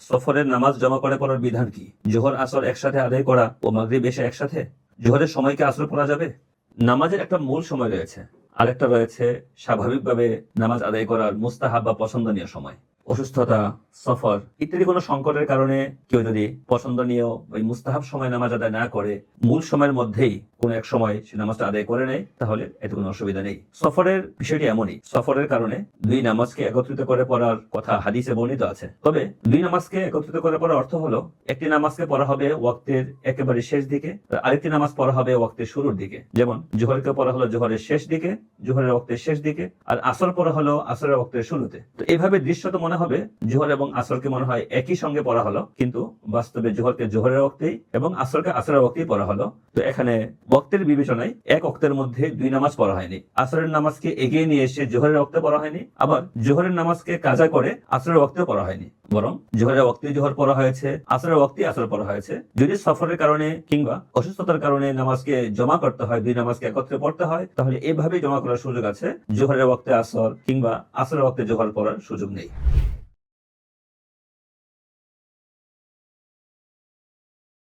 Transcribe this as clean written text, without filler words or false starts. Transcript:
সফরের নামাজ জমা করে পড়ার বিধান কি? জোহর আসর একসাথে আদায় করা ও মাগরিব এশা একসাথে? জোহরের সময় কি আসর পড়া যাবে? নামাজের একটা মূল সময় রয়েছে, আরেকটা রয়েছে স্বাভাবিকভাবে নামাজ আদায় করার মুস্তাহাব বা পছন্দনীয় সময়। অসুস্থতা, সফর ইত্যাদি কোনো সংকটের কারণে কেউ যদি পছন্দনীয় ওই মুস্তাহাব সময় নামাজ আদায় না করে, মূল সময়ের মধ্যেই কোনো এক সময় সে নামাজটা আদায় করে নেয়, তাহলে এতে কোনো অসুবিধা নেই। সফরের বিষয়টি এমনই, সফরের কারণে দুই নামাজকে একত্রিত করে পড়ার কথা হাদিসে বর্ণিত আছে। তবে দুই নামাজকে একত্রিত করে পড়ার অর্থ হলো, একটি নামাজকে পড়া হবে ওয়াক্তের একেবারে শেষ দিকে, আরেকটি নামাজ পড়া হবে ওয়াক্তের শুরুর দিকে। যেমন জোহরকে পড়া হলো জোহরের শেষ দিকে, জোহরের ওয়াক্তের শেষ দিকে, আর আসর পড়া হলো আসরের ওয়াক্তের শুরুতে। তো এইভাবে দৃশ্যত মনে হবে জোহর এবং আসরকে মনে হয় একই সঙ্গে পড়া হলো, কিন্তু বাস্তবে জোহরকে জোহরের ওয়াক্তেই এবং আসরকে আসরের ওয়াক্তেই পড়া হলো। তো এখানে ওয়াক্তের বিবেচনায় এক ওয়াক্তের মধ্যে দুই নামাজ পড়া হয়নি। আসরের নামাজকে এগিয়ে নিয়ে এসে জোহরের ওয়াক্তে পড়া হয়নি, আবার জোহরের নামাজকে কাজা করে আসরের ওয়াক্তেও পড়া হয়নি, বরং জোহরের ওয়াক্তে জোহর পড়া হয়েছে, আসরের ওয়াক্তে আসর পড়া হয়েছে। যদি সফরের কারণে কিংবা অসুস্থতার কারণে নামাজকে জমা করতে হয়, দুই নামাজকে একত্রে পড়তে হয়, তাহলে এভাবেই জমা করার সুযোগ আছে। জোহরের ওয়াক্তে আসর কিংবা আসরের ওয়াক্তে জোহর পড়ার সুযোগ নেই।